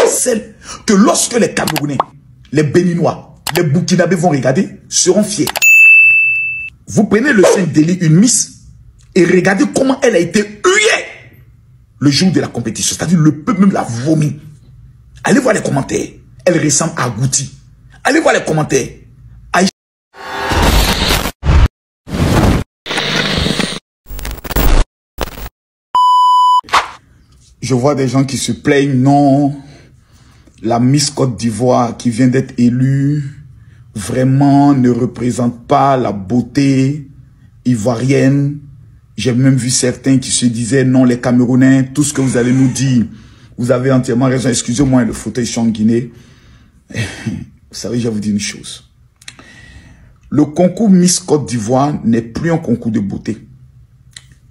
celles que lorsque les Camerounais, les Béninois, les Burkinabés vont regarder, seront fiers. Vous prenez le Saint-Délit, une Miss, et regardez comment elle a été huée le jour de la compétition. C'est-à-dire le peuple même l'a vomi. Allez voir les commentaires. Elle ressemble à Gouti. Allez voir les commentaires. Je vois des gens qui se plaignent, non, la Miss Côte d'Ivoire qui vient d'être élue, vraiment ne représente pas la beauté ivoirienne. J'ai même vu certains qui se disaient, non, les Camerounais, tout ce que vous allez nous dire, vous avez entièrement raison. Excusez-moi, le fauteuil est en Guinée. Vous savez, je vais vous dire une chose. Le concours Miss Côte d'Ivoire n'est plus un concours de beauté.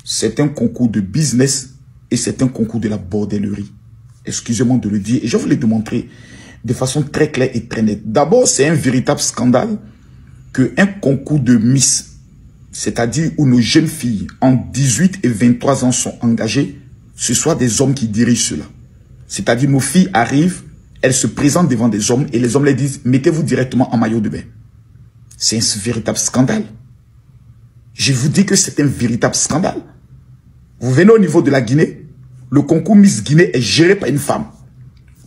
C'est un concours de business et c'est un concours de la bordellerie. Excusez-moi de le dire. Et je vais vous le démontrer de façon très claire et très nette. D'abord, c'est un véritable scandale qu'un concours de Miss, c'est-à-dire où nos jeunes filles en 18 et 23 ans sont engagées, ce soit des hommes qui dirigent cela. C'est-à-dire nos filles arrivent, elles se présentent devant des hommes et les hommes leur disent « mettez-vous directement en maillot de bain ». C'est un véritable scandale. Je vous dis que c'est un véritable scandale. Vous venez au niveau de la Guinée, le concours Miss Guinée est géré par une femme.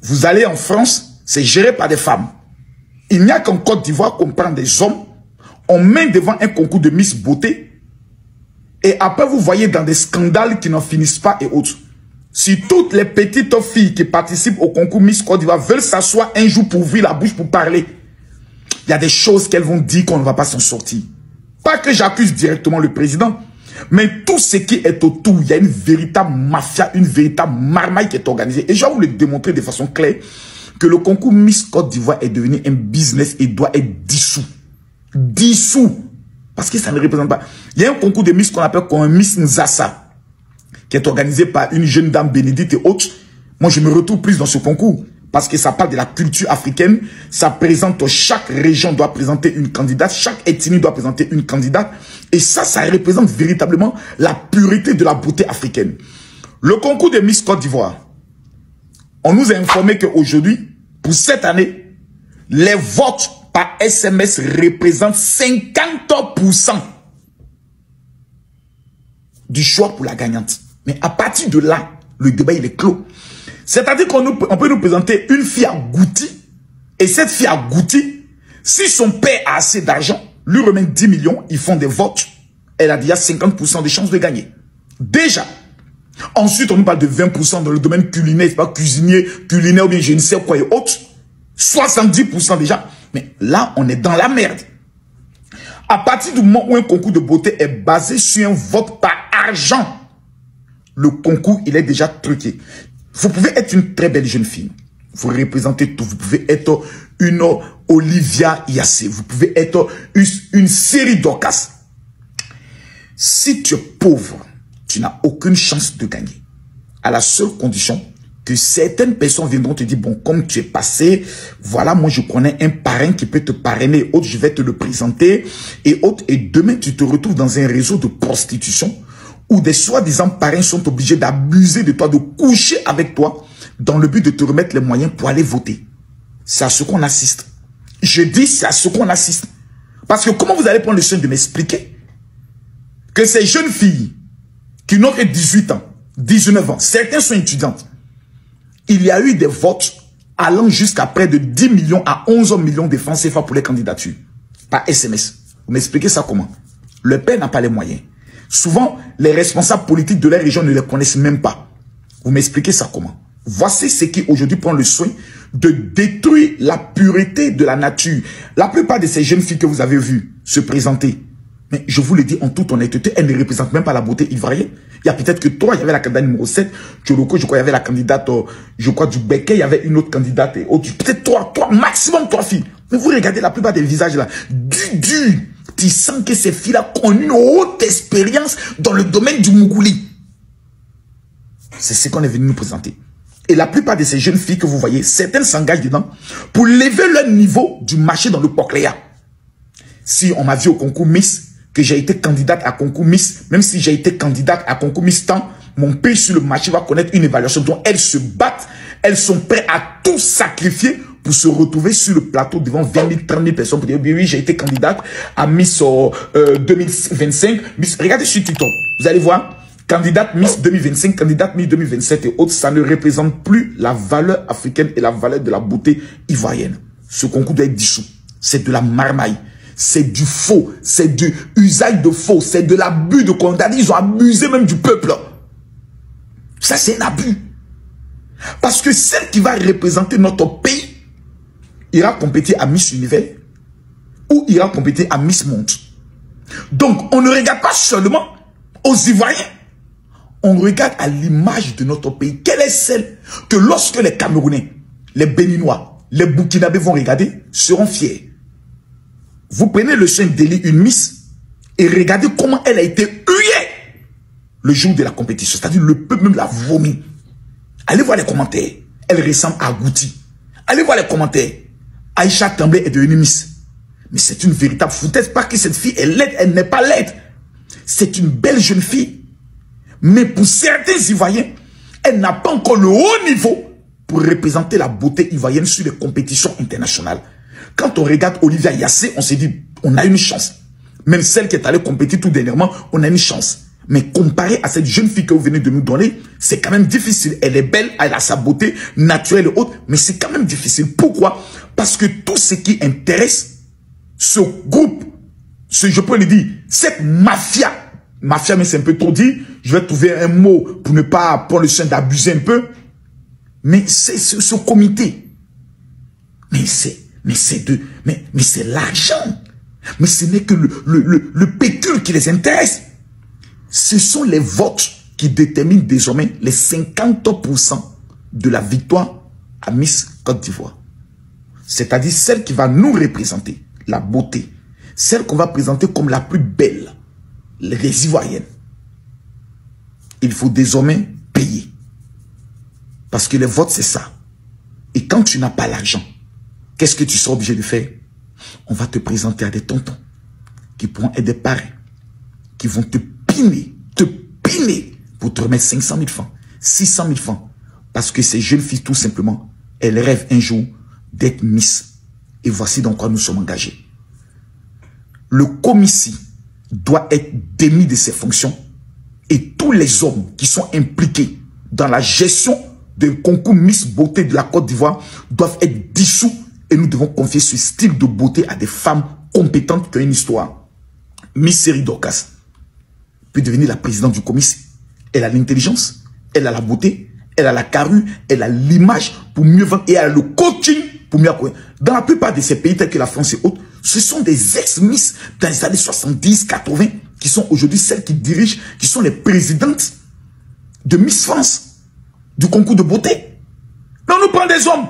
Vous allez en France, c'est géré par des femmes. Il n'y a qu'en Côte d'Ivoire qu'on prend des hommes, on met devant un concours de Miss Beauté, et après vous voyez dans des scandales qui n'en finissent pas et autres. Si toutes les petites filles qui participent au concours Miss Côte d'Ivoire veulent s'asseoir un jour pour ouvrir la bouche pour parler, il y a des choses qu'elles vont dire qu'on ne va pas s'en sortir. Pas que j'accuse directement le président, mais tout ce qui est autour, il y a une véritable mafia, une véritable marmaille qui est organisée. Et je vais vous le démontrer de façon claire que le concours Miss Côte d'Ivoire est devenu un business et doit être dissous. Dissous. Parce que ça ne représente pas. Il y a un concours de Miss qu'on appelle comme un Miss Nzassa, qui est organisé par une jeune dame Bénédicte et autres. Moi, je me retrouve plus dans ce concours. Parce que ça parle de la culture africaine, ça présente, chaque région doit présenter une candidate, chaque ethnie doit présenter une candidate. Et ça représente véritablement la pureté de la beauté africaine. Le concours de Miss Côte d'Ivoire, on nous a informé qu'aujourd'hui, pour cette année, les votes par SMS représentent 50% du choix pour la gagnante. Mais à partir de là, le débat il est clos. C'est-à-dire qu'on peut nous présenter une fille à Gouti, et cette fille à Gouti, si son père a assez d'argent, lui remet 10 millions, ils font des votes, elle a déjà 50% de chances de gagner. Déjà. Ensuite, on nous parle de 20% dans le domaine culinaire, c'est pas cuisinier, culinaire ou bien je ne sais quoi et autres. 70% déjà. Mais là, on est dans la merde. À partir du moment où un concours de beauté est basé sur un vote par argent, le concours, il est déjà truqué. Vous pouvez être une très belle jeune fille. Vous représentez tout. Vous pouvez être une Olivia Yassé. Vous pouvez être une série d'Orcas. Si tu es pauvre, tu n'as aucune chance de gagner. À la seule condition que certaines personnes viendront te dire, bon, comme tu es passé, voilà, moi je connais un parrain qui peut te parrainer. Autre, je vais te le présenter. Et autre, et demain tu te retrouves dans un réseau de prostitution où des soi-disant parrains sont obligés d'abuser de toi, de coucher avec toi, dans le but de te remettre les moyens pour aller voter. C'est à ce qu'on assiste. Je dis, c'est à ce qu'on assiste. Parce que comment vous allez prendre le soin de m'expliquer que ces jeunes filles qui n'ont que 18 ans, 19 ans, certaines sont étudiantes, il y a eu des votes allant jusqu'à près de 10 millions à 11 millions de francs CFA pour les candidatures, par SMS. Vous m'expliquez ça comment? Le père n'a pas les moyens. Souvent, les responsables politiques de la région ne les connaissent même pas. Vous m'expliquez ça comment? Voici ce qui aujourd'hui prend le soin de détruire la pureté de la nature. La plupart de ces jeunes filles que vous avez vues se présenter, mais je vous le dis en toute honnêteté, elles ne représentent même pas la beauté ivoirienne. Il y a peut-être que toi, il y avait la candidate numéro 7, Tcholoko, je crois, il y avait la candidate, je crois, du Béquet, il y avait une autre candidate, peut-être toi, maximum 3 filles. Mais vous regardez la plupart des visages là, tu sens que ces filles-là ont une haute expérience dans le domaine du Mougouli. C'est ce qu'on est venu nous présenter. Et la plupart de ces jeunes filles que vous voyez, certaines s'engagent dedans pour lever leur niveau du marché dans le Pocléa. Si on m'a vu au concours Miss, que j'ai été candidate à concours Miss, même si j'ai été candidate à concours Miss temps, mon pays sur le marché va connaître une évaluation dont elles se battent, Elles sont prêtes à tout sacrifier pour se retrouver sur le plateau devant 20 000, 30 000 personnes pour dire oui, j'ai été candidate à Miss 2025. Miss, regardez sur TikTok, vous allez voir, candidate Miss 2025, candidate Miss 2027 et autres, ça ne représente plus la valeur africaine et la valeur de la beauté ivoirienne. Ce concours doit être dissous. C'est de la marmaille. C'est du faux. C'est du usage de faux. C'est de l'abus de condamnés. Ils ont abusé même du peuple. Ça, c'est un abus. Parce que celle qui va représenter notre pays ira compétir à Miss Univers ou ira compétir à Miss Monde. Donc, on ne regarde pas seulement aux Ivoiriens. On regarde à l'image de notre pays. Quelle est celle que lorsque les Camerounais, les Béninois, les Burkinabés vont regarder, seront fiers. Vous prenez le soin d'élire une Miss et regardez comment elle a été huée le jour de la compétition. C'est-à-dire le peuple même l'a vomi. Allez voir les commentaires. Elle ressemble à Gouti. Allez voir les commentaires. Aïcha Tremblay est devenue Miss. Mais c'est une véritable foutaise. Pas que cette fille est laide. Elle n'est pas laide. C'est une belle jeune fille. Mais pour certains Ivoiriens, elle n'a pas encore le haut niveau pour représenter la beauté ivoirienne sur les compétitions internationales. Quand on regarde Olivia Yassé, on s'est dit, on a une chance. Même celle qui est allée compétir tout dernièrement, on a une chance. Mais comparé à cette jeune fille que vous venez de nous donner, c'est quand même difficile. Elle est belle, elle a sa beauté naturelle et autres, mais c'est quand même difficile. Pourquoi? Parce que tout ce qui intéresse ce groupe, je peux le dire, cette mafia, mais c'est un peu trop dit, je vais trouver un mot pour ne pas prendre le soin d'abuser un peu, mais c'est ce comité. Mais c'est l'argent. Mais ce n'est que le pécule qui les intéresse. Ce sont les votes qui déterminent désormais les 50% de la victoire à Miss Côte d'Ivoire. C'est-à-dire celle qui va nous représenter, la beauté. Celle qu'on va présenter comme la plus belle, les Ivoiriennes. Il faut désormais payer. Parce que les votes, c'est ça. Et quand tu n'as pas l'argent, qu'est-ce que tu seras obligé de faire? On va te présenter à des tontons qui pourront être des parrains, qui vont te piner pour te remettre 500 000 francs, 600 000 francs. Parce que ces jeunes filles, tout simplement, elles rêvent un jour d'être Miss. Et voici dans quoi nous sommes engagés. Le commissaire doit être démis de ses fonctions et tous les hommes qui sont impliqués dans la gestion d'un concours Miss Beauté de la Côte d'Ivoire doivent être dissous et nous devons confier ce style de beauté à des femmes compétentes qui ont une histoire. Miss Série Dorcas peut devenir la présidente du commissaire. Elle a l'intelligence, elle a la beauté, elle a la carrure, elle a l'image pour mieux vendre et elle a le coaching pour mieux accompagner. Dans la plupart de ces pays tels que la France et autres, ce sont des ex-Miss dans les années 70, 80 qui sont aujourd'hui celles qui dirigent, qui sont les présidentes de Miss France, du concours de beauté. Mais on nous prend des hommes.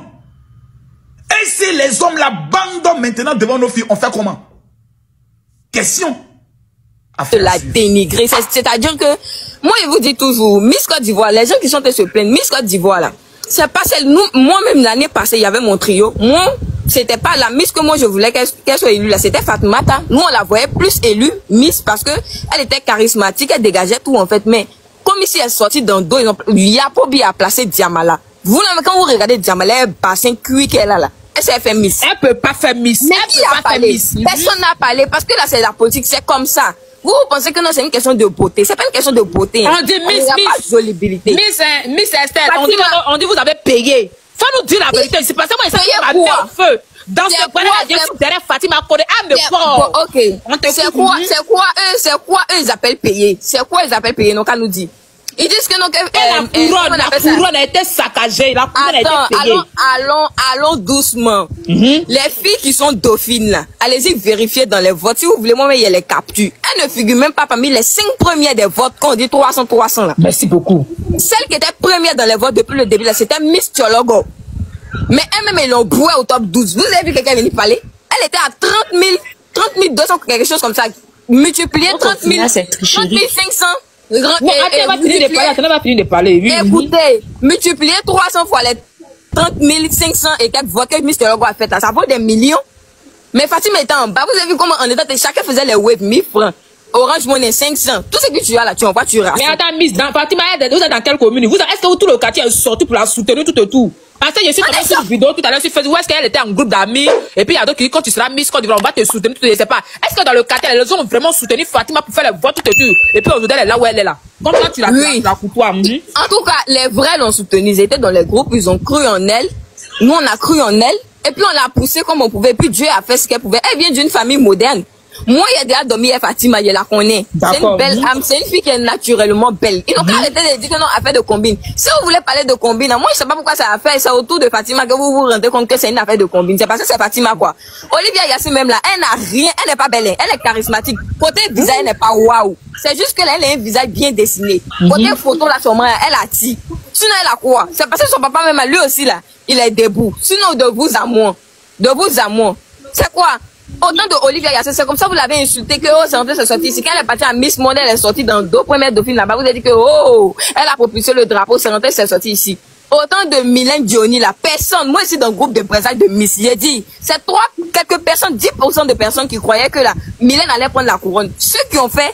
Et c'est les hommes, la bande d'hommes maintenant devant nos filles, on fait comment? Question. De la dénigrer. C'est-à-dire que, moi je vous dis toujours, Miss Côte d'Ivoire, les gens qui sont en train de se plaindre, Miss Côte d'Ivoire là, c'est pas celle, moi-même l'année passée, il y avait mon trio. Moi, c'était pas la Miss que moi je voulais qu'elle soit élue là, c'était Fatmata. Nous on la voyait plus élue Miss parce que elle était charismatique, elle dégageait tout en fait. Mais comme ici elle est sortie dans le dos, Yapobi a placé Diamala. Vous quand vous regardez Diamala, elle bassin cuit qu'elle a là. Elle s'est fait Miss. Elle peut pas faire Miss. Mais qui a parlé? Personne n'a parlé parce que là c'est la politique, c'est comme ça. Vous pensez que non, c'est une question de beauté. C'est pas une question de beauté. On dit Miss, Miss Esther, on dit vous avez payé. Faut nous dire la vérité. C'est parce que moi, ils sont mis au feu. Dans ce point-là, il y a derrière Fatima Kodé. Ah, mais bon. Ok. C'est quoi eux, ils appellent payer? C'est quoi ils appellent payer? Donc, à nous dire. Ils disent que non, la couronne a été saccagée. La couronne a été payée. Allons doucement. Les filles qui sont dauphines là, allez-y vérifier dans les votes. Si vous voulez, moi, il y a les captures. Elles ne figurent même pas parmi les 5 premières des votes qu'on dit 300 là. Merci beaucoup. Celle qui était première dans les votes depuis le début là, c'était Miss Tchologo. Mais elle-même, ils l'ont bouée au top 12. Vous avez vu quelqu'un venir parler? Elle était à 30 200, quelque chose comme ça. Multiplié 30 000, 500. Elle va finir de parler. Écoutez, multiplier 300 fois les 30 500 et quelques voix que Mr. Logo a fait là, ça vaut des millions. Mais Fatima était en bas. Vous avez vu comment en état, chacun faisait les waves 1000 francs. Orange Money 500. Tout ce que tu as là, tu envoies, tu rases. Mais attends, Miss, dans Fatima, vous êtes dans quelle commune? Est-ce que tout le quartier est sorti pour la soutenir tout et tout? Parce que je suis tombée sur une vidéo tout à l'heure sur Facebook où est-ce qu'elle était en groupe d'amis et puis il y a d'autres qui disent quand tu seras Miss Côte d'Ivoire on va te soutenir tout, je sais pas. Est-ce que dans le quartier les gens ont vraiment soutenu Fatima pour faire les votes tout et tout et puis aujourd'hui elle est là où elle est là. Comme ça tu la coutoies. En tout cas, les vrais l'ont soutenue. Ils étaient dans les groupes, ils ont cru en elle. Nous on a cru en elle et puis on l'a poussée comme on pouvait. Puis Dieu a fait ce qu'elle pouvait. Elle vient d'une famille moderne. Moi, il y a déjà dormi Fatima, je la connais. C'est une belle âme, c'est une fille qui est naturellement belle. Ils n'ont qu'à arrêter de dire que non, affaire de combine. Si vous voulez parler de combine, moi, je sais pas pourquoi ça a fait, c'est autour de Fatima que vous vous rendez compte que c'est une affaire de combine. C'est parce que c'est Fatima, quoi. Olivia Yassine, même là, elle n'a rien, elle n'est pas belle, elle est charismatique. Côté visage, elle n'est pas waouh. C'est juste qu'elle a un visage bien dessiné. Côté photo, là, son mari, elle attire. Sinon, elle a quoi? C'est parce que son papa, même, lui aussi, là, il est debout. Sinon, de vous à moi. De vous à moi. C'est quoi? Autant de Olivia Yassine, c'est comme ça vous l'avez insulté que oh, c'est en train de se sortir ici. Quand elle est partie à Miss Monde, elle est sortie dans 2 premières dauphines là-bas. Vous avez dit que oh, elle a propulsé le drapeau, c'est en train de se sortir ici. Autant de Mylène Diony là, personne. Moi ici dans le groupe de présage de Miss, j'ai dit, c'est quelques personnes, 10% de personnes qui croyaient que là, Mylène allait prendre la couronne. Ceux qui ont fait,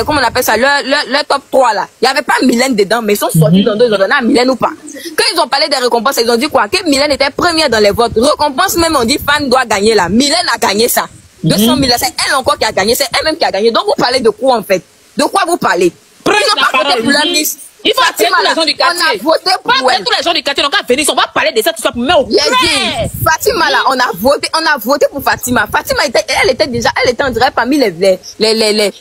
comment on appelle ça, le top 3 là. Il n'y avait pas Mylène dedans, mais ils sont sortis dans 2, ils ont donné à Mylène ou pas. Quand ils ont parlé des récompenses, ils ont dit quoi? Que Mylène était première dans les votes. Récompense même, on dit fan doit gagner là. Mylène a gagné ça. 200 000, c'est elle encore qui a gagné, c'est elle-même qui a gagné. Donc vous parlez de quoi en fait? De quoi vous parlez? Ils n'ont pas voté pour la Miss. Il faut attirer tous les gens du quartier. On a voté pour elle. Tous les gens du quartier, donc à venir, on va parler de ça tout ça pour mettre au clair. Fatima là, on a voté pour Fatima. Fatima elle était en direct parmi les vœux, elle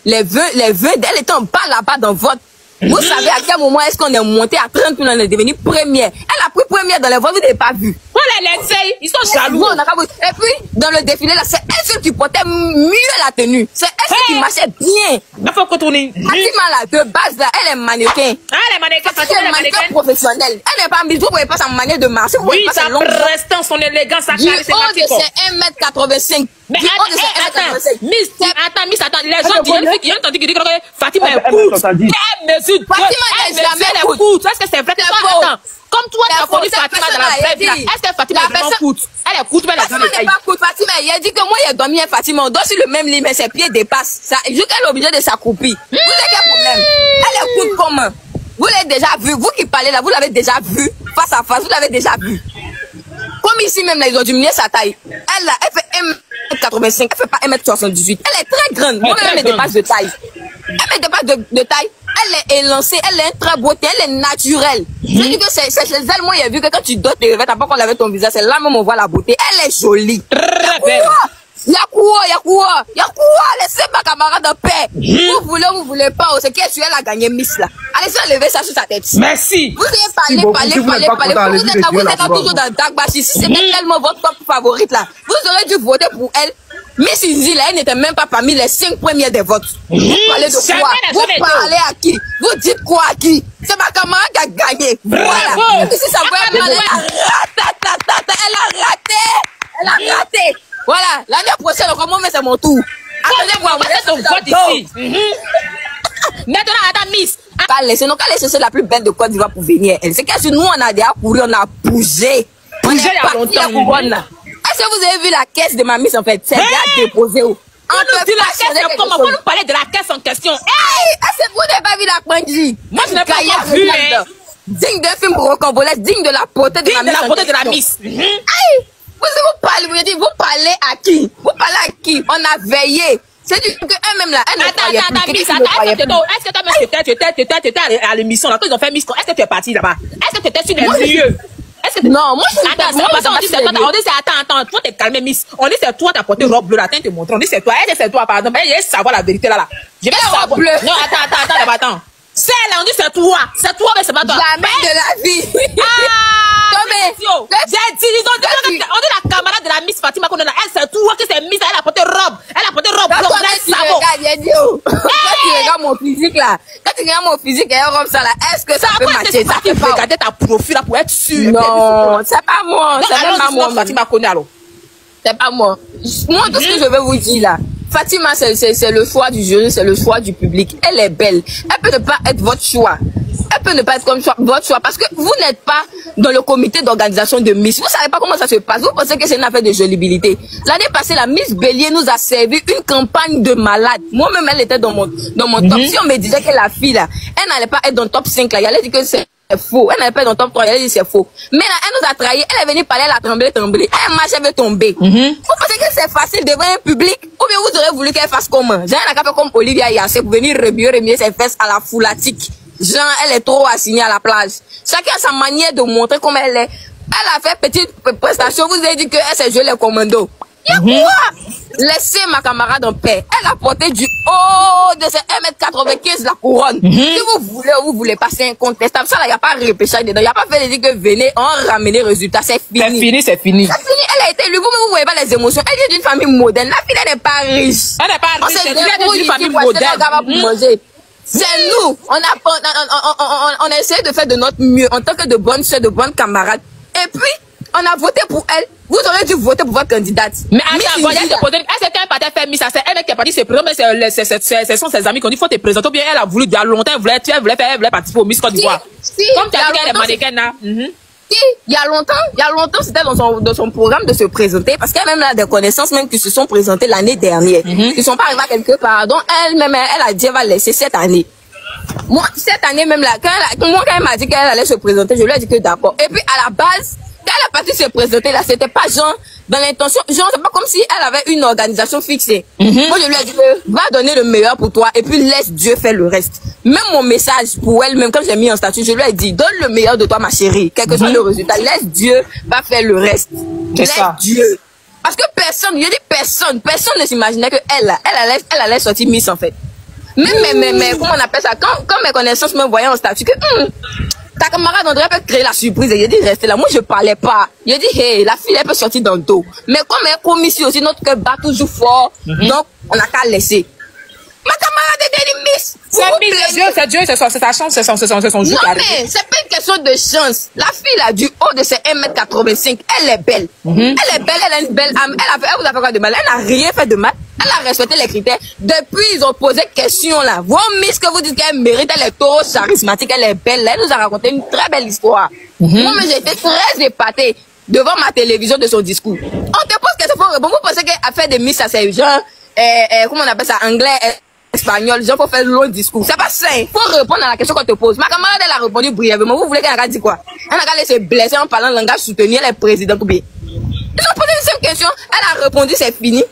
était en bas là-bas dans le vote. Vous savez à quel moment est-ce qu'on est monté à 30 000, on est devenu première. Elle a pris première dans les votes, vous n'avez pas vu. Voilà, elle essaye, ils sont jaloux. Et puis, dans le défilé là, c'est elle seule qui portait mieux la tenue. C'est elle seule qui marchait bien. Il faut contourner. Fatima là, de base là, elle est mannequin. Elle est mannequin, elle est mannequin professionnelle. Elle n'est pas mise, vous ne voyez pas sa manière de marcher. Oui, sa prestance, son élégance, sa charisme. C'est 1m85. Mais attends, les gens disent, entendu qu'ils disent que Fatima est courte. Fatima n'est jamais courte. Est-ce que c'est vrai? Attends, comme toi, tu as connu Fatima dans la vraie vie. Est-ce que Fatima est vraiment courte? Elle est courte, mais Fatima n'est pas courte. Fatima, il a dit que moi, il a dormi avec Fatima. On dort sur le même lit, mais ses pieds dépassent. Vu qu'elle est obligée de s'accroupir. Vous avez quel problème? Elle est courte comment? Vous l'avez déjà vu. Vous qui parlez là, vous l'avez déjà vu. Face à face, vous l'avez déjà vu. Comme ici même, là, ils ont diminué sa taille. Elle, là, elle fait 1m85, elle fait pas 1m78. Elle est très grande. Moi-même, elle me dépasse de taille. Elle me dépasse de taille. Elle est élancée, elle est très beauté, elle est naturelle. C'est-à-dire que c'est chez elle, moi, j'ai vu que quand tu dois te réveiller, t'as pas qu'on lavait ton visage, c'est là même on voit la beauté. Elle est jolie. Y'a quoi, laissez ma camarade en paix. Vous voulez pas, c'est qui est-ce qu'elle a gagné Miss là. Allez, lever ça sur sa tête. Merci. Vous avez parlé. Vous êtes toujours dans Dagbash. Si c'était tellement votre top favorite là, vous aurez dû voter pour elle. Miss Izzy là, elle n'était même pas parmi les 5 premières des votes. Vous parlez de quoi? Vous parlez à qui? Vous dites quoi à qui? C'est ma camarade qui a gagné. Voilà. Et si ça veut mal, elle a raté. Voilà, l'année prochaine, comment c'est mon tour? Attendez-moi, vous êtes au vote ici. Maintenant, attends, Miss. Sinon, qu'elle est chercher la plus belle de Côte d'Ivoire pour venir. Elle, c'est que nous, on a déjà couru, on a bougé. Bougé il y a longtemps. Est-ce que vous avez vu la caisse de ma Miss en fait? C'est déjà déposé où? On nous dit la caisse, comment? Faut nous parler de la caisse en question. Est-ce que vous n'avez pas vu la Bandji? Moi, je n'ai pas vu. Digne d'un film rocambolesque, digne de la beauté de la Miss. Vous parlez à qui? Vous parlez à qui? On a veillé. C'est du que eux-mêmes là, elle ne croyait plus. Est-ce que toi-même, tu étais à l'émission là, quand ils ont fait Miss, est-ce que tu es parti là-bas? Est-ce que tu étais sur les lieux? Non, moi je suis pas. On dit c'est toi, attends, faut te calmer, Miss. On dit c'est toi, t'as porté robe bleue, là, tiens, te montre. On dit c'est toi, c'est toi, par exemple. Je vais savoir la vérité là. Je vais savoir. Non, attends. Celle-là, on dit c'est toi, mais c'est pas toi. Jamais de la vie. J'ai dit, on dit la camarade de la Miss Fatima qu'on a là, elle c'est toi que c'est Miss, elle a porté robe blanche, quand tu regardes mon physique là, quand tu regardes mon physique et robe ça là, est-ce que ça peut matcher? Ça peut regarder ta profil là pour être sûr. Non, c'est pas moi, c'est même pas moi. Fatima connaît alors. C'est pas moi. Moi, tout ce que je veux vous dire là, Fatima, c'est le choix du jury, c'est le choix du public. Elle est belle. Elle peut ne pas être votre choix. elle peut ne pas être comme votre choix parce que vous n'êtes pas dans le comité d'organisation de Miss. Vous savez pas comment ça se passe. Vous pensez que c'est une affaire de jolibilité. L'année passée, la Miss Bélier nous a servi une campagne de malade. Moi-même, elle était dans mon top. Si on me disait que la fille, là, elle n'allait pas être dans le top 5, là, elle allait dire que c'est faux. Elle n'allait pas être dans le top 3, elle allait dire que c'est faux. Mais là, elle nous a trahi. Elle est venue parler, elle a tremblé. Elle marche, elle veut tomber. Vous pensez que c'est facile devant un public? Ou bien vous aurez voulu qu'elle fasse comment? J'ai un fait comme Olivia Yassé pour venir remuer ses fesses à la foulatique. Genre, elle est trop assignée à la plage. Chacun a sa manière de montrer comment elle est. Elle a fait petite prestation. Vous avez dit qu'elle s'est jouée les commandos. Il y a quoi? Laissez ma camarade en paix. Elle a porté du haut de ses 1m95 la couronne. Si vous voulez ou vous voulez pas, c'est incontestable. Ça, là, il n'y a pas repêchage dedans. Il n'y a pas fait de dire que venez, on ramène les résultats. C'est fini. C'est fini, c'est fini. C'est fini. Elle a été élue. Vous voyez pas les émotions. Elle est d'une famille moderne. La fille, elle n'est pas riche. Elle n'est pas riche. Elle est d'une famille moderne. C'est nous. On a essayé de faire de notre mieux en tant que de bonnes soeurs, de bonnes camarades. Et puis, on a voté pour elle. Vous auriez dû voter pour votre candidate. Mais attends, est-ce qu'elle partait faire Miss? C'est elle qui est partie se présenter, mais ce sont ses amis qui ont dit qu'il faut te présenter. Ou bien elle a voulu, il y a longtemps, elle voulait participer au Miss Côte d'Ivoire. Comme tu as dit qu'elle est mannequin là. Il y a longtemps, c'était dans son programme de se présenter, parce qu'elle même a des connaissances même qui se sont présentées l'année dernière. Ils sont pas arrivés à quelque part. Donc elle-même, elle a dit qu'elle va laisser cette année. Moi, cette année même là, quand elle m'a dit qu'elle allait se présenter, je lui ai dit que d'accord. Et puis à la base, quand elle a parti se présenter là, c'était pas genre dans l'intention, genre c'est pas comme si elle avait une organisation fixée. Moi je lui ai dit que va donner le meilleur pour toi et puis laisse Dieu faire le reste. Même mon message pour elle, même comme j'ai mis en statut, je lui ai dit donne le meilleur de toi ma chérie, quel que soit le résultat, laisse Dieu va faire le reste. Laisse Dieu. Parce que personne ne s'imaginait que elle allait sortir Miss en fait. Mais comment on appelle ça, quand mes connaissances me voyaient en statut que ta camarade André peut créer la surprise. Il a dit restez là. Moi je parlais pas. Il a dit hey, la fille elle peut sortir dans le dos. Mais comme elle est commission aussi, notre cœur bat toujours fort. Donc on a qu'à laisser. Ma camarade est devenue Miss. C'est Dieu, c'est sa chance, c'est son jour. Non mais c'est pas une question de chance. La fille là du haut de ses 1m85, elle est belle. Elle est belle, elle a une belle âme. Elle vous a fait quoi de mal? Elle n'a rien fait de mal. Elle a respecté les critères. Depuis, ils ont posé question là. Vos Miss que vous dites qu'elle mérite, elle est trop charismatique, elle est belle. Elle nous a raconté une très belle histoire. Moi, j'ai été très épatée devant ma télévision de son discours. On te pose question pour répondre. Vous pensez qu'elle a fait des Miss à ces gens, comment on appelle ça, anglais, espagnol, genre pour faire le long discours. C'est pas ça. Il faut répondre à la question qu'on te pose. Ma camarade, elle a répondu brièvement. Vous voulez qu'elle a dit quoi? Elle a laissé blesser en parlant langage soutenu, elle est présidente ou bien. Ils ont posé une simple question. Elle a répondu, c'est fini.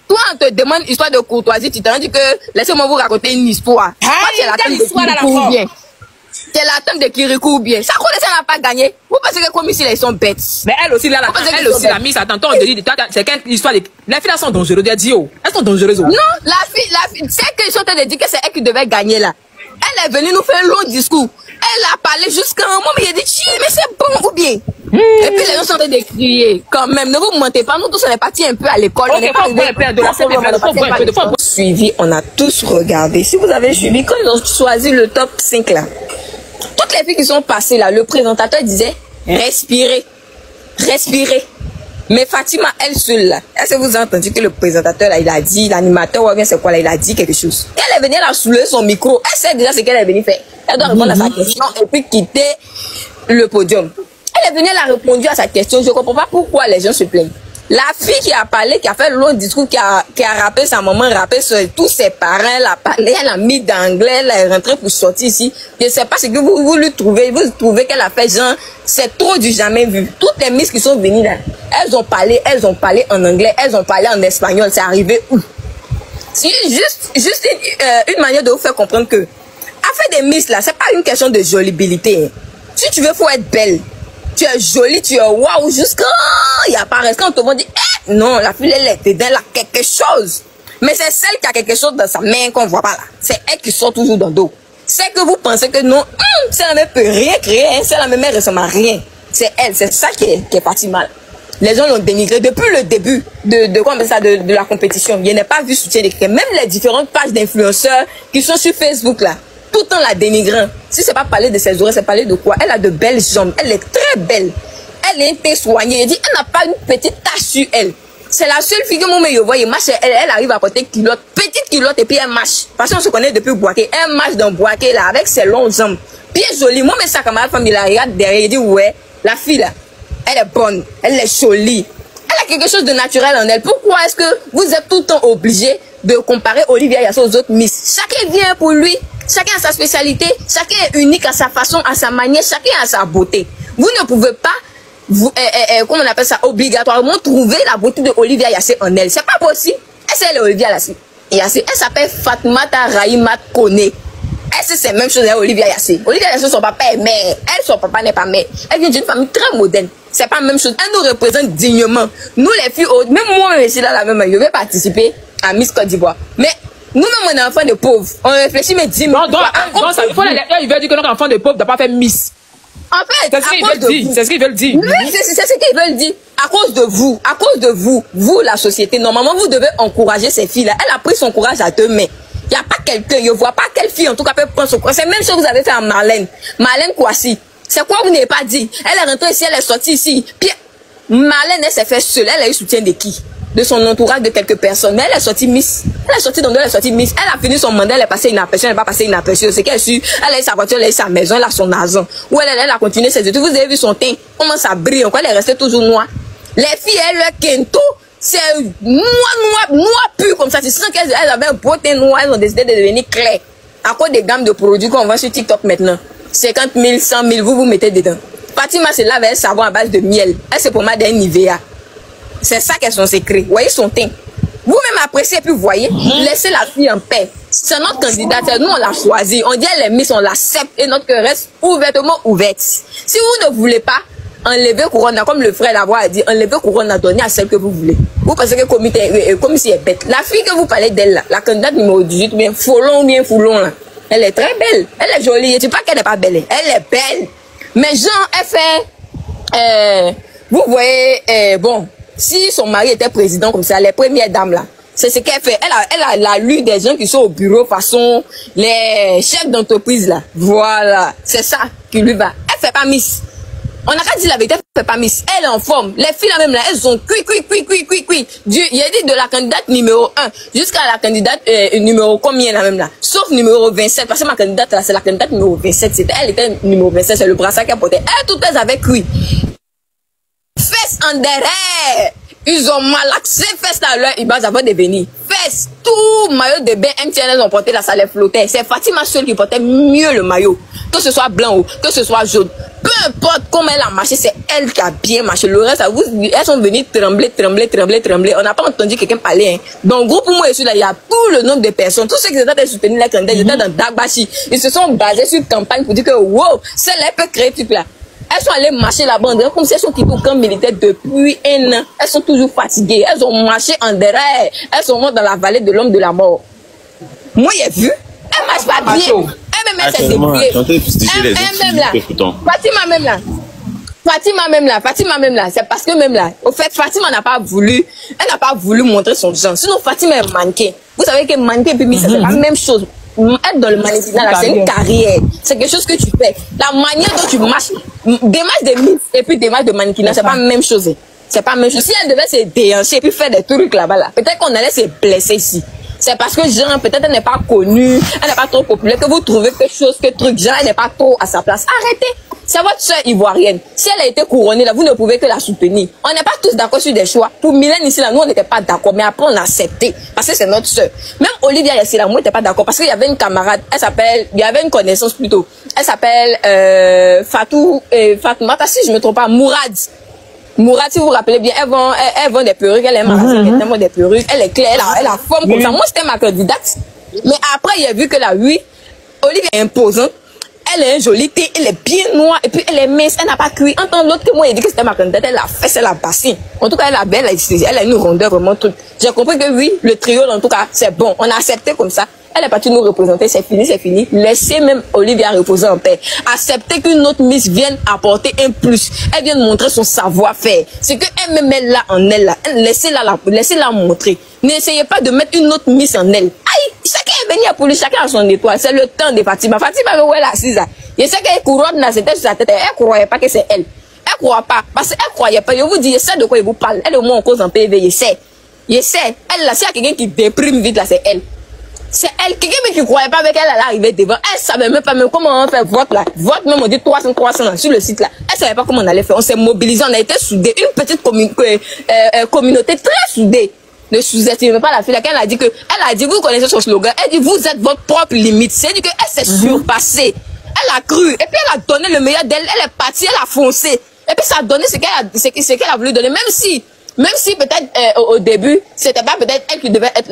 Toi, on te demande une histoire de courtoisie, tu t'en dis que laissez-moi vous raconter une histoire. C'est la tante de Kirikou ou bien. C'est la tante de Kirikou ou bien. Ça n'a pas gagné. Vous pensez que comme ici, ils sont bêtes. Mais elle aussi, là, elle aussi, la Miss, attends, on te dit, c'est quelle histoire de... Les filles, elles sont dangereuses, elles sont dangereuses. Non, la fille, c'est qu'ils sont en train de dire que c'est elle qui devait gagner là. Elle est venue nous faire un long discours. Elle a parlé jusqu'à un moment, mais il a dit, mais c'est bon ou bien. Et puis les gens sont en train de crier. Quand même, ne vous mentez pas, nous tous on est partis un peu à l'école. On est pas suivi, on a tous regardé. Si vous avez suivi, quand ils ont choisi le top 5 là, toutes les filles qui sont passées là, le présentateur disait, respirez, respirez. Mais Fatima, elle seule là, est-ce que vous avez entendu que le présentateur là, il a dit, l'animateur ou bien c'est quoi là, il a dit quelque chose. Elle est venue là soulever son micro, elle sait déjà ce qu'elle est venue faire. Elle doit répondre à sa question et puis quitter le podium. Elle est venue, elle a répondu à sa question. Je ne comprends pas pourquoi les gens se plaignent. La fille qui a parlé, qui a fait le long discours, qui a rappelé sa maman, rappelé tous ses parents, elle a parlé, elle a mis d'anglais, elle est rentrée pour sortir ici. Je ne sais pas ce que vous lui trouvez. Vous trouvez qu'elle a fait genre, c'est trop du jamais vu. Toutes les Miss qui sont venues là, elles ont parlé en anglais, elles ont parlé en espagnol. C'est arrivé où? C'est juste une manière de vous faire comprendre que, à faire des Miss là, c'est pas une question de jolibilité. Si tu veux, faut être belle. Tu es jolie, tu es waouh, jusqu'à il y a pas quand on te dit non, la fille elle est dedans, elle a quelque chose. Mais c'est celle qui a quelque chose dans sa main qu'on voit pas là. C'est elle qui sort toujours dans le dos. C'est que vous pensez que non, celle-là ne peut rien créer, hein, celle-là même elle ressemble à rien. C'est elle, c'est ça qui est parti mal. Les gens l'ont dénigré depuis le début de la compétition. Il n'y a pas vu soutien des critères. Même les différentes pages d'influenceurs qui sont sur Facebook là, tout le temps la dénigrant. Si c'est pas parler de ses oreilles, c'est parler de quoi? Elle a de belles jambes, elle est très belle. Elle est un peu soignée. Elle dit, elle n'a pas une petite tache sur elle. C'est la seule fille que moi je vois, elle arrive à porter culotte, petite culotte et puis elle marche. Parce qu'on se connaît depuis Boaké. Elle marche dans Boaké là avec ses longues jambes. bien jolie. Moi, mais sa camarade femme, il la regarde derrière, il dit, ouais, la fille là, elle est bonne, elle est jolie. Elle a quelque chose de naturel en elle. Pourquoi est-ce que vous êtes tout le temps obligé de comparer Olivia Yassé aux autres Miss? Chacun vient pour lui, chacun a sa spécialité, chacun est unique à sa façon, à sa manière, chacun a sa beauté. Vous ne pouvez pas, comment on appelle ça, obligatoirement trouver la beauté de Olivia Yassé en elle. C'est pas possible. Elle est Olivia Yassé. Elle s'appelle Fatoumata Rahimat Kone. Elle, c'est la même chose avec Olivia Yassé. Olivia Yassé, son papa est mère. Elle, son papa n'est pas mère. Elle vient d'une famille très moderne. C'est pas la même chose. Elle nous représente dignement. Nous, les filles, même moi, je suis là, la même, je vais participer à Miss Côte d'Ivoire. Mais nous-mêmes, on est enfants de pauvres. On réfléchit, mais dis moi. Donc, il veut dire que notre enfant de pauvre ne doit pas faire Miss. En fait, c'est ce qu'ils veulent dire. C'est ce qu'ils veulent dire. Oui, c'est ce qu'ils veulent dire. À cause de vous, la société, normalement, vous devez encourager ces filles-là. Elle a pris son courage à 2 mains. Il n'y a pas quelqu'un, je ne vois pas quelle fille, en tout cas, peut prendre son courage. C'est la même chose que vous avez fait à Marlène. Marlène Kouassi. C'est quoi vous n'avez pas dit? Elle est rentrée ici, elle est sortie ici. Puis, Marlène, elle s'est fait seule. Elle a eu soutien de qui? De son entourage, de quelques personnes. Mais elle est sortie Miss. Elle est sortie elle est sortie Miss. Elle a fini son mandat, elle est passée inaperçue, elle n'est pas passée inaperçue. C'est qu'elle a su, elle a eu sa voiture, elle a eu sa maison, elle a son argent. Ou elle a continué ses études. Vous avez vu son teint, comment ça brille, encore elle est restée toujours noire. Les filles, elles, leur kento, c'est noir pur comme ça. Tu sens qu'elles avaient un beau teint noir, elles ont décidé de devenir claires. À cause des gammes de produits qu'on vend sur TikTok maintenant. 50 000, 100 000, vous mettez dedans. Fatima se lave avec savon à base de miel. Elle se pommade d'un Nivea. C'est ça qu'est son secret. Vous voyez son teint. Vous-même appréciez, puis vous voyez, laissez la fille en paix. C'est notre candidate, nous on l'a choisi. On dit elle est Miss, on l'accepte et notre cœur reste ouvertement ouverte. Si vous ne voulez pas enlever couronne, comme le frère d'avoir dit, enlever couronne, donner à celle que vous voulez. Vous pensez que comme si elle est bête. La fille que vous parlez d'elle là, la candidate numéro 18, bien Foulon là, elle est très belle. Elle est jolie. Je ne dis pas qu'elle n'est pas belle. Elle est belle. Mais genre, elle fait, vous voyez, bon, si son mari était président comme ça, les premières dames là, c'est ce qu'elle fait. Elle a lu des gens qui sont au bureau façon les chefs d'entreprise là. Voilà, c'est ça qui lui va. Elle fait pas Miss. On n'a qu'à dire la vérité, elle fait pas Miss. Elle est en forme. Les filles là même là, elles ont cuit. Il a dit de la candidate numéro 1 jusqu'à la candidate numéro combien là même là. Sauf numéro 27. Parce que ma candidate là, c'est la candidate numéro 27. Elle était numéro 27, c'est le brassard qu'elle portait. Elle, toutes elles avaient cuit. Fesses en derrière. Ils ont malaxé fesses là, leur ibas avant de venir. Fesses, tout maillot de bain MTN, elles ont porté là, ça les flottait. C'est Fatima seule qui portait mieux le maillot. Que ce soit blanc ou que ce soit jaune. Peu importe comment elle a marché, c'est elle qui a bien marché. Le reste, elles sont venues trembler. On n'a pas entendu quelqu'un parler. Hein. Dans le groupe où moi je suis là, il y a tout le nombre de personnes. Tous ceux qui étaient soutenus la candidate, ils étaient dans Dagbashi. Ils se sont basés sur une campagne pour dire que wow, celle-là peut créer tout là. Elles sont allées marcher là-bas, comme si elles sont quittées au camp militaire depuis 1 an. Elles sont toujours fatiguées. Elles ont marché en derrière. Elles sont mortes dans la vallée de l'homme de la mort. Moi, j'ai vu. Elles marchent pas bien. Elle-même, elle s'est débrouillée. Elle-même là. Fatima même là. C'est parce que même là, au fait, Fatima n'a pas voulu, elle n'a pas voulu montrer son genre. Sinon, Fatima est mannequin. Vous savez que mannequin et puis c'est la même chose. Être dans le mannequinat, c'est une carrière. C'est quelque chose que tu fais. La manière dont tu marches, des matchs de Miss et puis des matchs de mannequinat, c'est pas la même chose. C'est pas la même chose. Si elle devait se déhancher et puis faire des trucs là-bas, là, peut-être qu'on allait se blesser ici. C'est parce que genre, peut-être elle n'est pas connue, elle n'est pas trop populaire, que vous trouvez quelque chose, que truc, genre, elle n'est pas trop à sa place. Arrêtez. C'est votre soeur ivoirienne. Si elle a été couronnée là, vous ne pouvez que la soutenir. On n'est pas tous d'accord sur des choix. Pour Mylène ici là, nous on n'était pas d'accord, mais après on a accepté parce que c'est notre soeur. Même Olivia Yassé là, moi n'était pas d'accord parce qu'il y avait une camarade, elle s'appelle, il y avait une connaissance plutôt. Elle s'appelle Fatoumata, si je me trompe pas, Mourad, si vous vous rappelez bien, elle vend des perruques, elle est marrante, elle vend des perruques, elle est claire, elle a forme comme ça. Moi c'était ma candidate. Mais après il a vu que là, oui, Olivia est imposante. Elle est jolie, elle est bien noire, et puis elle est mince, elle n'a pas cuit. Entendre l'autre que moi, il dit que c'était ma candidate, elle a fait, elle a bassin. En tout cas, elle a belle, elle a une rondeur vraiment truc. J'ai compris que oui, le trio, en tout cas, c'est bon. On a accepté comme ça. Elle est partie nous représenter, c'est fini. Laissez même Olivia reposer en paix. Acceptez qu'une autre Miss vienne apporter un plus. Elle vient montrer son savoir-faire. C'est que elle-même, elle là en elle là. Laissez-la montrer. N'essayez pas de mettre une autre Miss en elle. Aïe, chacun est venu pour lui, chacun a son étoile. C'est le temps de Fatima. Fatima, où elle est assise. Je sais qu'elle couronne là, c'était sur sa tête. Elle croyait pas que c'est elle. Elle croit pas. Parce qu'elle croyait pas. Je vous dis, je sais de quoi il vous parle. Elle est au moins en cause en PV. Je sais. Elle là, s'il y a quelqu'un qui déprime vite là, c'est elle. C'est Elle, quelqu'un qui croyait pas avec elle, elle arrivait devant. Elle savait même pas même comment on fait vote là. Vote même, on dit 300 sur le site là. Elle savait pas comment on allait faire. On s'est mobilisés, on a été soudés. Une petite communauté très soudée. Ne sous-estimez pas la fille. Elle a dit, vous connaissez son slogan. Elle dit, vous êtes votre propre limite. C'est-à-dire qu'elle s'est surpassée. Elle a cru. Et puis elle a donné le meilleur d'elle. Elle est partie, elle a foncé. Et puis ça a donné ce qu'elle a voulu donner. Même si peut-être au début, c'était pas peut-être elle qui devait être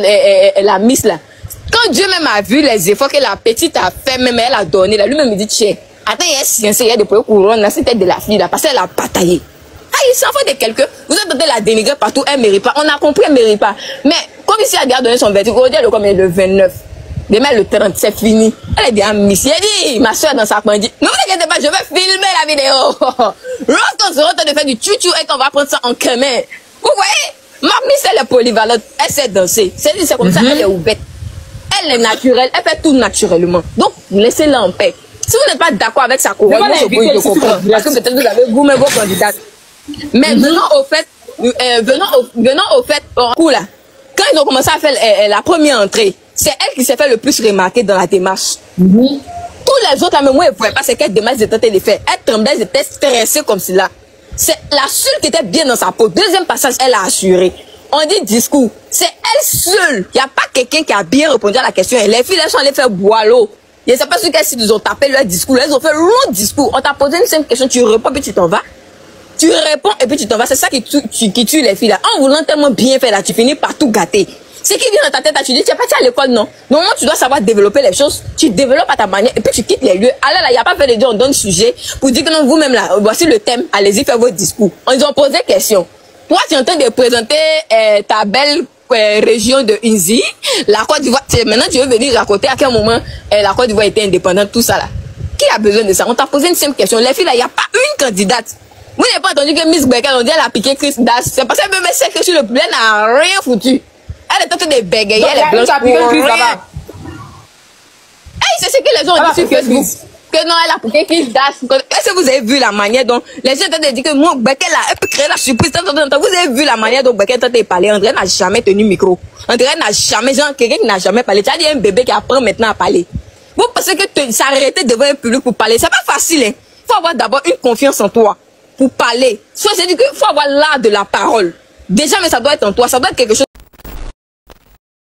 la miss là. Quand Dieu même a vu les efforts que la petite a fait, même elle a donné là, lui-même me dit, tiens, attends, il y a des couronnes là, c'était de la fille là, parce qu'elle a bataillé. Ah, il s'en fait de quelqu'un. Vous êtes tenté de la dénigrer partout, elle ne mérite pas. On a compris, elle ne mérite pas. Mais comme ici, elle a donné son verdict, aujourd'hui, le 29. Demain, le 30, c'est fini. Elle est bien miss. Elle dit, ma soeur dans sa coin dit, ne vous inquiétez pas, je vais filmer la vidéo. Lorsqu'on sera en train de faire du tchou-tchou et qu'on va prendre ça en commun. Vous voyez, ma miss, elle est polyvalente. Elle sait danser. C'est comme ça, elle est ouverte. Elle est naturelle. Elle fait tout naturellement. Donc, laissez-la en paix. Si vous n'êtes pas d'accord avec sa couronne, je comprends. Parce que peut-être vous avez vous-même vos candidats. Mais venons au fait, coup là, quand ils ont commencé à faire la première entrée, c'est elle qui s'est fait le plus remarquer dans la démarche. Tous les autres, même moi, ils ne pouvaient pas, c'est quelle démarche ils étaient en train de faire. Elle tremblait, ils étaient stressés comme cela. C'est la seule qui était bien dans sa peau. Deuxième passage, elle a assuré. On dit discours. C'est elle seule. Il n'y a pas quelqu'un qui a bien répondu à la question. Et les filles, elles sont allées faire boileau. Je ne sais pas sur quel site ils ont tapé leur discours. Elles ont fait un long discours. On t'a posé une simple question, tu réponds, puis tu t'en vas. Tu réponds et puis tu t'en vas. C'est ça qui tue les filles là. En voulant tellement bien faire là, tu finis par tout gâter. Ce qui vient dans ta tête là, tu dis, tu n'es pas à l'école, non. Normalement, tu dois savoir développer les choses. Tu développes à ta manière et puis tu quittes les lieux. Alors là, il n'y a pas fait de dire, on donne sujet pour dire que non, vous-même là, voici le thème, allez-y, faites votre discours. On nous a posé question. Toi, tu es en train de présenter ta belle région de Inzi, la Côte d'Ivoire. Maintenant, tu veux venir raconter à quel moment la Côte d'Ivoire était indépendante, tout ça là. Qui a besoin de ça? On t'a posé une simple question. Les filles là, il n'y a pas une candidate. Vous n'avez pas entendu que Miss Becker, on dit elle a piqué Chris Das. C'est parce qu'elle me met sec sur le poulet, elle n'a rien foutu. Elle est en train de bégayer, elle est blanche pour rien. Hey, c'est ce que les gens ont dit sur Facebook. Que non, elle a piqué Chris Das. Est-ce que vous avez vu la manière dont les gens ont dit que moi, Becker là, elle peut créer la surprise. Vous avez vu la manière dont Becker a parlé. André n'a jamais tenu micro. André n'a jamais, genre, quelqu'un qui n'a jamais parlé. Tu as dit un bébé qui apprend maintenant à parler. Vous pensez que s'arrêter devant un public pour parler, c'est pas facile, hein. Il faut avoir d'abord une confiance en toi. Pour parler. Soit c'est dit qu'il faut avoir l'art de la parole. Déjà, mais ça doit être en toi. Ça doit être quelque chose